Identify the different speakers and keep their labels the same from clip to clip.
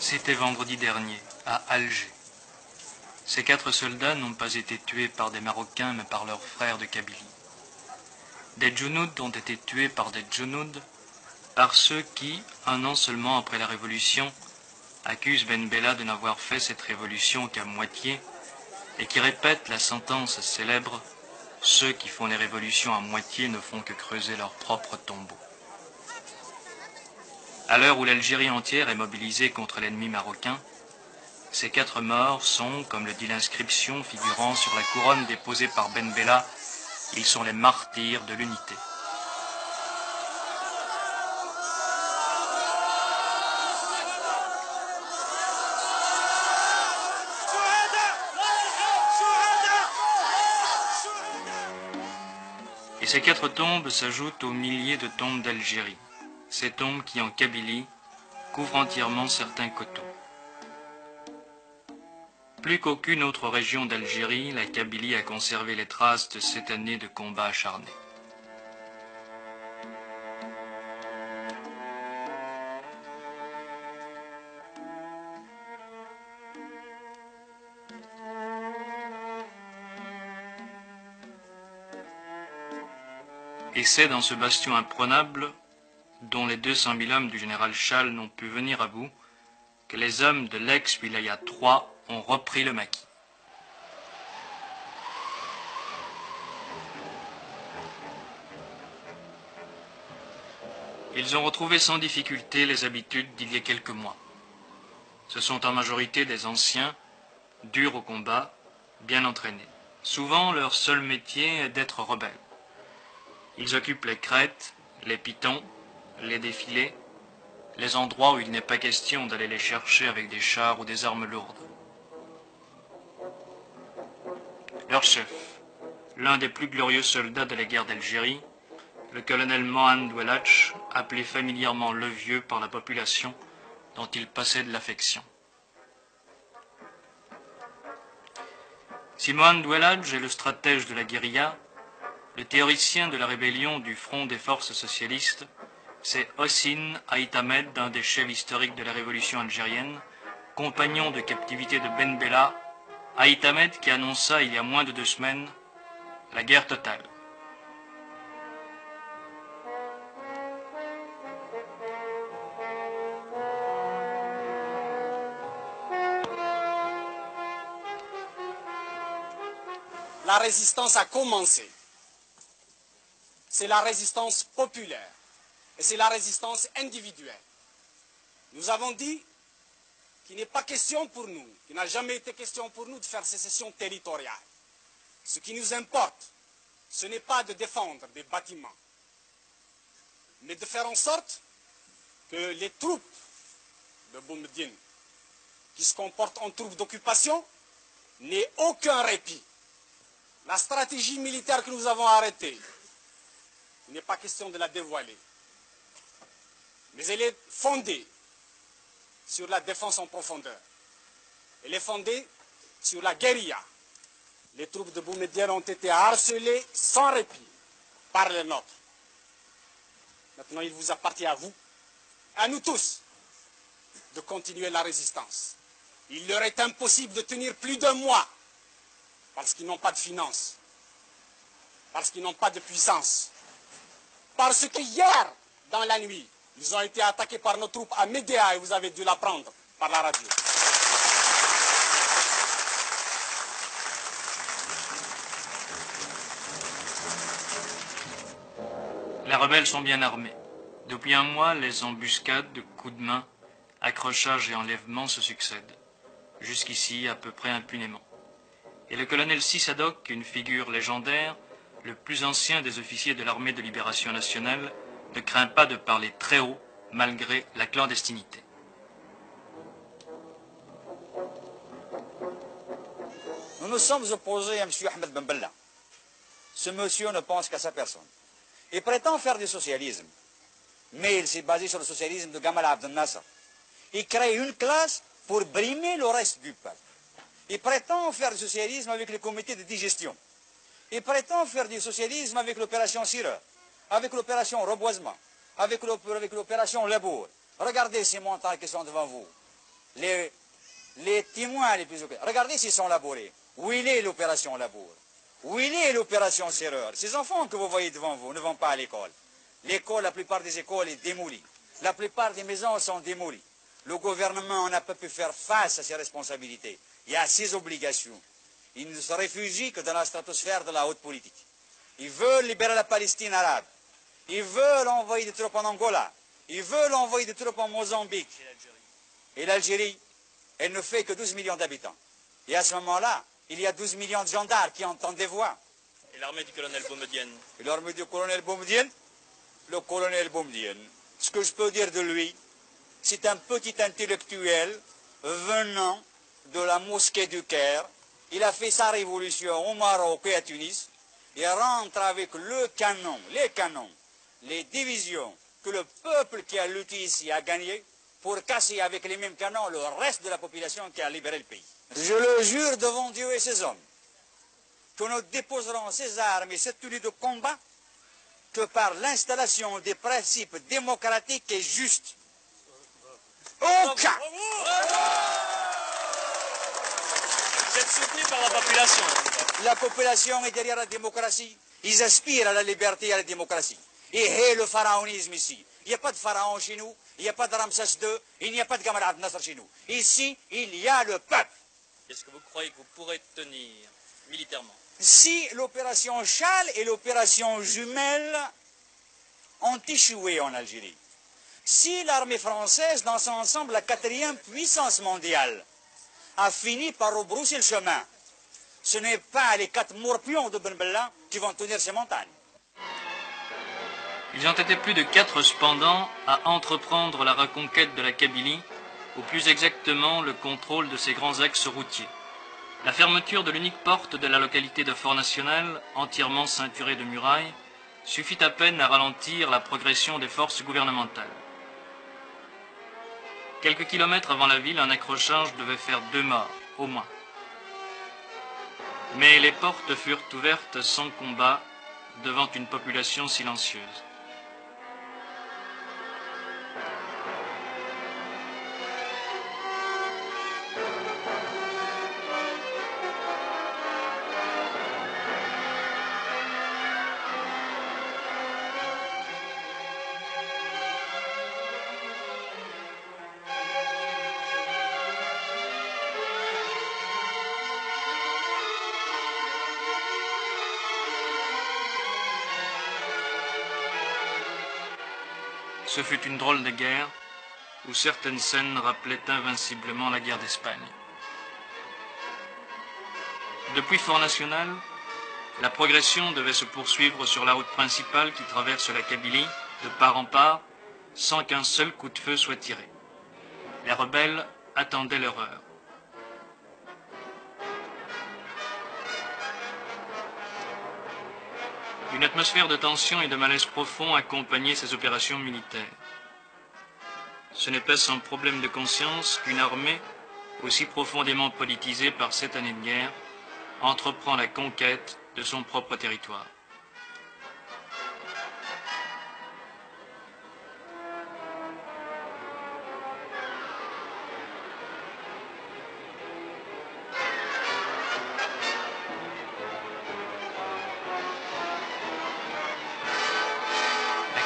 Speaker 1: C'était vendredi dernier, à Alger. Ces 4 soldats n'ont pas été tués par des Marocains, mais par leurs frères de Kabylie. Des Djounouds ont été tués par des Djounouds, par ceux qui, un an seulement après la Révolution, accusent Ben Bella de n'avoir fait cette révolution qu'à moitié, et qui répètent la sentence célèbre « Ceux qui font les révolutions à moitié ne font que creuser leur propre tombeau ». À l'heure où l'Algérie entière est mobilisée contre l'ennemi marocain, ces 4 morts sont, comme le dit l'inscription figurant sur la couronne déposée par Ben Bella, ils sont les martyrs de l'unité. Et ces 4 tombes s'ajoutent aux milliers de tombes d'Algérie, ces tombes qui, en Kabylie, couvrent entièrement certains coteaux. Plus qu'aucune autre région d'Algérie, la Kabylie a conservé les traces de cette année de combats acharnés. Et c'est dans ce bastion imprenable, dont les 200 000 hommes du général Chasles n'ont pu venir à bout, que les hommes de l'ex-Wilaya 3 ont repris le maquis. Ils ont retrouvé sans difficulté les habitudes d'il y a quelques mois. Ce sont en majorité des anciens, durs au combat, bien entraînés. Souvent, leur seul métier est d'être rebelles. Ils occupent les crêtes, les pitons, les défilés, les endroits où il n'est pas question d'aller les chercher avec des chars ou des armes lourdes. Leur chef, l'un des plus glorieux soldats de la guerre d'Algérie, le colonel Mohamed Ouelach, appelé familièrement le Vieux par la population, dont il possède l'affection. Si Mohamed Ouelach est le stratège de la guérilla, le théoricien de la rébellion du Front des forces socialistes, c'est Hossein Ait Ahmed, un des chefs historiques de la révolution algérienne, compagnon de captivité de Ben Bella, Ait Ahmed qui annonça il y a moins de 2 semaines la guerre totale.
Speaker 2: La résistance a commencé. C'est la résistance populaire et c'est la résistance individuelle. Nous avons dit qu'il n'est pas question pour nous, qu'il n'a jamais été question pour nous de faire sécession territoriale. Ce qui nous importe, ce n'est pas de défendre des bâtiments, mais de faire en sorte que les troupes de Boumediene, qui se comportent en troupes d'occupation, n'aient aucun répit. La stratégie militaire que nous avons arrêtée, il n'est pas question de la dévoiler. Mais elle est fondée sur la défense en profondeur. Elle est fondée sur la guérilla. Les troupes de Boumediene ont été harcelées sans répit par les nôtres. Maintenant, il vous appartient à vous, à nous tous, de continuer la résistance. Il leur est impossible de tenir plus d'1 mois parce qu'ils n'ont pas de finances, parce qu'ils n'ont pas de puissance, parce que hier, dans la nuit, ils ont été attaqués par nos troupes à Médéa et vous avez dû l'apprendre par la radio.
Speaker 1: Les rebelles sont bien armés. Depuis 1 mois, les embuscades, coups de main, accrochages et enlèvements se succèdent. Jusqu'ici, à peu près impunément. Et le colonel Sissadok, une figure légendaire, le plus ancien des officiers de l'armée de libération nationale, ne craint pas de parler très haut, malgré la clandestinité.
Speaker 3: Nous nous sommes opposés à M. Ahmed Ben Bella. Ce monsieur ne pense qu'à sa personne. Il prétend faire du socialisme, mais il s'est basé sur le socialisme de Gamal Abdel Nasser. Il crée une classe pour brimer le reste du peuple. Il prétend faire du socialisme avec les comités de digestion. Il prétend faire du socialisme avec l'opération Sireur, avec l'opération Reboisement, avec l'opération Labour. Regardez ces montagnes qui sont devant vous. les témoins les plus occupés. Regardez s'ils sont labourés. Où il est l'opération labour? Où il est l'opération serreur? Ces enfants que vous voyez devant vous ne vont pas à l'école. L'école, la plupart des écoles est démolie. La plupart des maisons sont démolies. Le gouvernement n'a pas pu faire face à ses responsabilités et à ses obligations. Il ne se réfugie que dans la stratosphère de la haute politique. Ils veulent libérer la Palestine arabe. Ils veulent envoyer des troupes en Angola. Ils veulent envoyer des troupes en Mozambique. Et l'Algérie, elle ne fait que 12 millions d'habitants. Et à ce moment-là, il y a 12 millions de gendarmes qui entendent des voix.
Speaker 4: Et l'armée du colonel Boumedienne?
Speaker 3: Et l'armée du colonel Boumedienne? Le colonel Boumedienne, ce que je peux dire de lui, c'est un petit intellectuel venant de la mosquée du Caire. Il a fait sa révolution au Maroc et à Tunis. Il rentre avec les canons, les divisions que le peuple qui a lutté ici a gagné pour casser avec les mêmes canons le reste de la population qui a libéré le pays. Je le jure devant Dieu et ses hommes que nous déposerons ces armes et cette tenue de combat que par l'installation des principes démocratiques et justes. Au cas.
Speaker 4: Vous êtes soutenu par la population?
Speaker 3: La population est derrière la démocratie. Ils aspirent à la liberté et à la démocratie. Et le pharaonisme ici. Il n'y a pas de pharaon chez nous, il n'y a pas de Ramsès II, il n'y a pas de Gamal Abdel Nasser chez nous. Ici, il y a le peuple.
Speaker 4: Est-ce que vous croyez que vous pourrez tenir militairement?
Speaker 3: Si l'opération Châle et l'opération Jumelle ont échoué en Algérie, si l'armée française, dans son ensemble, la 4e puissance mondiale, a fini par rebrousser le chemin, ce n'est pas les 4 morpions de Ben Bella qui vont tenir ces montagnes.
Speaker 1: Ils ont été plus de 4 cependant à entreprendre la reconquête de la Kabylie, ou plus exactement le contrôle de ses grands axes routiers. La fermeture de l'unique porte de la localité de Fort-National, entièrement ceinturée de murailles, suffit à peine à ralentir la progression des forces gouvernementales. Quelques kilomètres avant la ville, un accrochage devait faire 2 morts, au moins. Mais les portes furent ouvertes sans combat devant une population silencieuse. Ce fut une drôle de guerre, où certaines scènes rappelaient invinciblement la guerre d'Espagne. Depuis Fort-National, la progression devait se poursuivre sur la route principale qui traverse la Kabylie, de part en part, sans qu'un seul coup de feu soit tiré. Les rebelles attendaient leur heure. Une atmosphère de tension et de malaise profond accompagnait ces opérations militaires. Ce n'est pas sans problème de conscience qu'une armée, aussi profondément politisée par 7 années de guerre, entreprend la conquête de son propre territoire.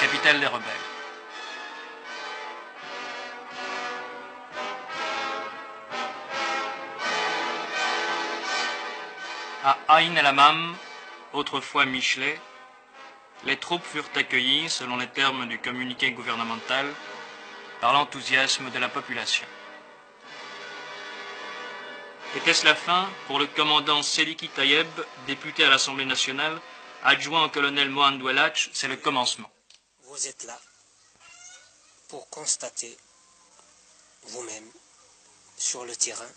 Speaker 1: Capitale des rebelles. À Aïn el-Hamam, autrefois Michelet, les troupes furent accueillies, selon les termes du communiqué gouvernemental, par l'enthousiasme de la population. Était-ce la fin pour le commandant Seliki Tayeb, député à l'Assemblée nationale, adjoint au colonel Mohamed Ouelach? C'est le commencement.
Speaker 5: Vous êtes là pour constater vous-même sur le terrain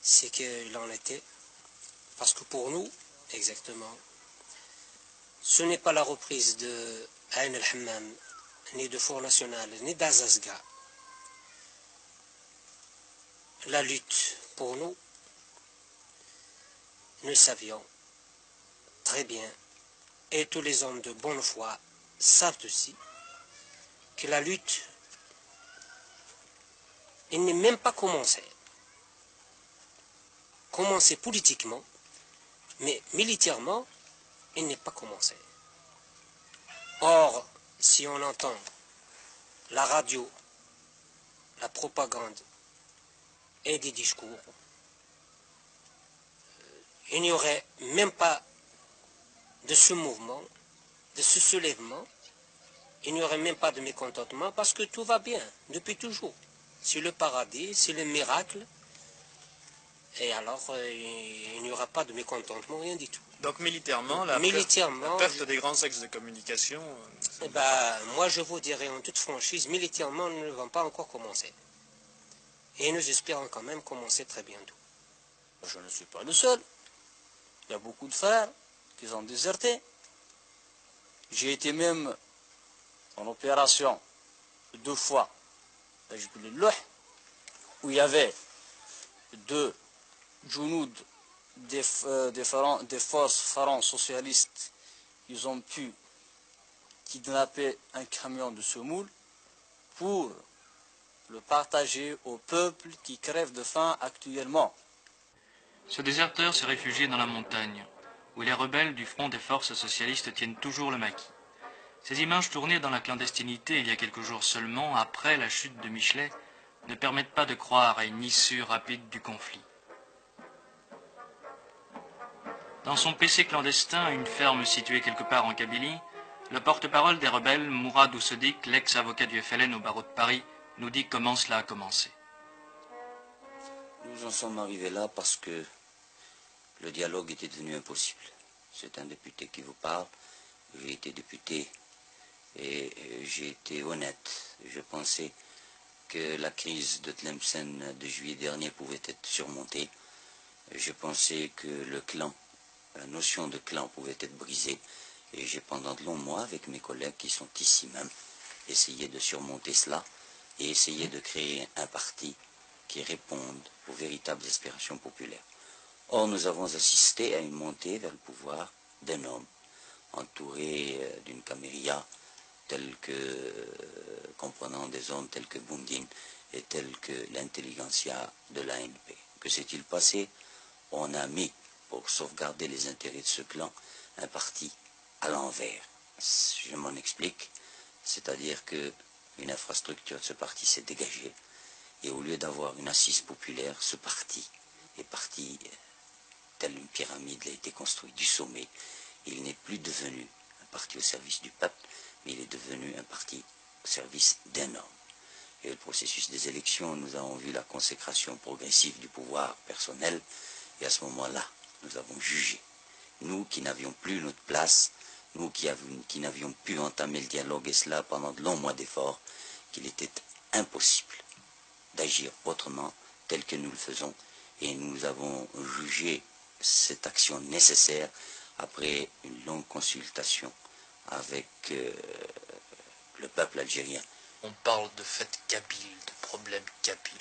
Speaker 5: ce qu'il en était, parce que pour nous, exactement, ce n'est pas la reprise de Aïn el-Hamam, ni de Fort-National, ni d'Azazga. La lutte, pour nous, nous savions très bien, et tous les hommes de bonne foi savent aussi, que la lutte il n'est même pas commencé. Commencé politiquement, mais militairement, il n'est pas commencé. Or, si on entend la radio, la propagande et des discours, il n'y aurait même pas de ce mouvement, de ce soulèvement, il n'y aurait même pas de mécontentement parce que tout va bien depuis toujours. C'est le paradis, c'est le miracle, et alors il n'y aura pas de mécontentement, rien du tout.
Speaker 4: Donc militairement, la perte des grands axes de communication...
Speaker 5: moi je vous dirais en toute franchise, militairement nous ne vont pas encore commencer. Et nous espérons quand même commencer très bientôt.
Speaker 6: Je ne suis pas le seul. Il y a beaucoup de frères qui ont déserté. J'ai été même en opération 2 fois à Jiboulilouh, où il y avait 2 Jounoud des forces pharaons socialistes. Ils ont pu kidnapper un camion de semoule pour le partager au peuple qui crève de faim actuellement.
Speaker 1: Ce déserteur s'est réfugié dans la montagne, où les rebelles du front des forces socialistes tiennent toujours le maquis. Ces images tournées dans la clandestinité il y a quelques jours seulement, après la chute de Michelet, ne permettent pas de croire à une issue rapide du conflit. Dans son PC clandestin, une ferme située quelque part en Kabylie, le porte-parole des rebelles, Mourad Oussedik, l'ex-avocat du FLN au barreau de Paris, nous dit comment cela a commencé.
Speaker 7: Nous en sommes arrivés là parce que le dialogue était devenu impossible. C'est un député qui vous parle. J'ai été député et j'ai été honnête. Je pensais que la crise de Tlemcen de juillet dernier pouvait être surmontée. Je pensais que le clan, la notion de clan pouvait être brisée. Et j'ai pendant de longs mois, avec mes collègues qui sont ici même, essayé de surmonter cela et essayé de créer un parti qui réponde aux véritables aspirations populaires. Or, nous avons assisté à une montée vers le pouvoir d'un homme, entouré d'une caméria telle que, comprenant des hommes tels que Boundine et tels que l'intelligentsia de l'ANP. Que s'est-il passé? On a mis, pour sauvegarder les intérêts de ce clan, un parti à l'envers. Je m'en explique, c'est-à-dire qu'une infrastructure de ce parti s'est dégagée, et au lieu d'avoir une assise populaire, ce parti est parti, telle une pyramide, il a été construit du sommet. Il n'est plus devenu un parti au service du peuple, mais il est devenu un parti au service d'un homme. Et le processus des élections, nous avons vu la consécration progressive du pouvoir personnel, et à ce moment-là, nous avons jugé. Nous qui n'avions plus notre place, nous qui n'avions pu entamer le dialogue, et cela pendant de longs mois d'efforts, qu'il était impossible d'agir autrement tel que nous le faisons. Et nous avons jugé cette action nécessaire après une longue consultation avec le peuple algérien.
Speaker 8: On parle de fait kabyle, de problème kabyle.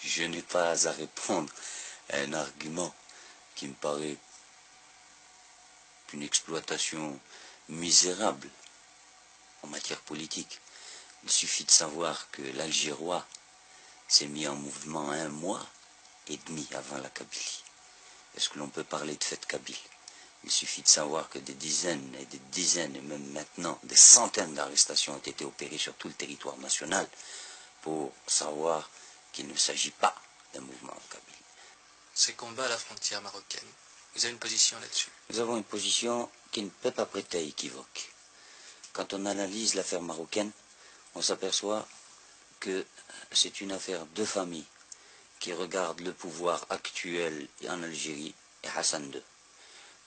Speaker 7: Je n'ai pas à répondre à un argument qui me paraît une exploitation misérable en matière politique. Il suffit de savoir que l'Algérois s'est mis en mouvement 1 mois et demi avant la Kabylie. Est-ce que l'on peut parler de fête kabyle? Il suffit de savoir que des dizaines et des dizaines, et même maintenant des centaines d'arrestations ont été opérées sur tout le territoire national pour savoir qu'il ne s'agit pas d'un mouvement en Kabylie.
Speaker 8: Ces combats à la frontière marocaine, vous avez une position là-dessus?
Speaker 7: Nous avons une position qui ne peut pas prêter à équivoque. Quand on analyse l'affaire marocaine, on s'aperçoit que c'est une affaire de famille qui regarde le pouvoir actuel en Algérie et Hassan II.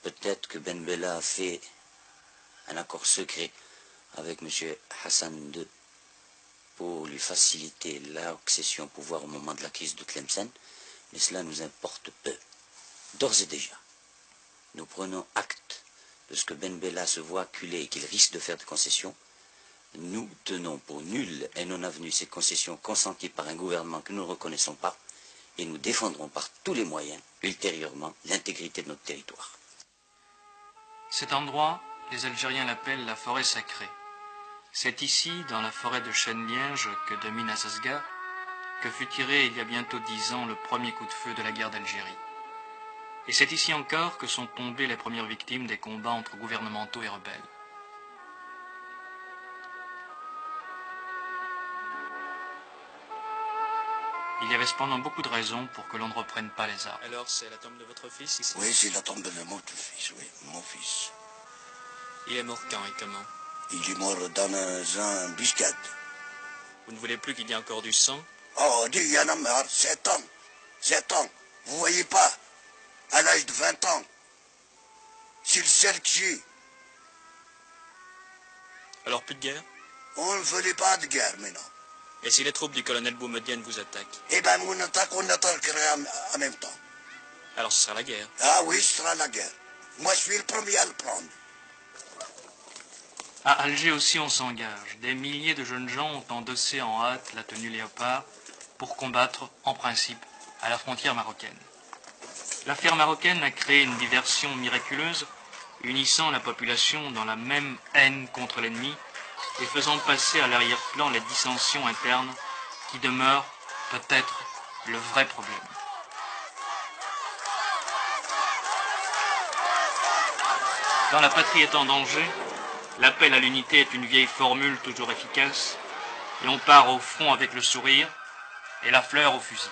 Speaker 7: Peut-être que Ben Bella a fait un accord secret avec M. Hassan II pour lui faciliter l'accession au pouvoir au moment de la crise de Tlemcen, mais cela nous importe peu. D'ores et déjà, nous prenons acte de ce que Ben Bella se voit acculé et qu'il risque de faire des concessions. Nous tenons pour nulles et non avenues ces concessions consenties par un gouvernement que nous ne reconnaissons pas, et nous défendrons par tous les moyens, ultérieurement, l'intégrité de notre territoire.
Speaker 1: Cet endroit, les Algériens l'appellent la forêt sacrée. C'est ici, dans la forêt de chênes-lièges, que domine Azazga, que fut tiré il y a bientôt 10 ans le premier coup de feu de la guerre d'Algérie. Et c'est ici encore que sont tombées les premières victimes des combats entre gouvernementaux et rebelles. Il y avait cependant beaucoup de raisons pour que l'on ne reprenne pas les armes.
Speaker 4: Alors c'est la tombe de votre fils ici?
Speaker 9: Oui, c'est la tombe de mon fils, oui, mon fils.
Speaker 4: Il est mort quand et comment?
Speaker 9: Il est mort dans un buscade.
Speaker 4: Vous ne voulez plus qu'il y ait encore du sang?
Speaker 9: Oh, il y en a marre, 7 ans. 7 ans. Vous voyez pas, à l'âge de 20 ans, c'est le seul que j'ai.
Speaker 4: Alors plus de guerre?
Speaker 9: On ne voulait pas de guerre maintenant.
Speaker 4: Et si les troupes du colonel Boumedienne vous attaquent?
Speaker 9: Eh bien, on attaquerait en même temps.
Speaker 4: Alors ce sera la guerre?
Speaker 9: Ah oui, ce sera la guerre. Moi, je suis le premier à le prendre.
Speaker 1: À Alger aussi on s'engage. Des milliers de jeunes gens ont endossé en hâte la tenue léopard pour combattre, en principe, à la frontière marocaine. L'affaire marocaine a créé une diversion miraculeuse, unissant la population dans la même haine contre l'ennemi et faisant passer à l'arrière-plan les dissensions internes qui demeurent peut-être le vrai problème. Quand la patrie est en danger, l'appel à l'unité est une vieille formule toujours efficace, et on part au front avec le sourire et la fleur au fusil.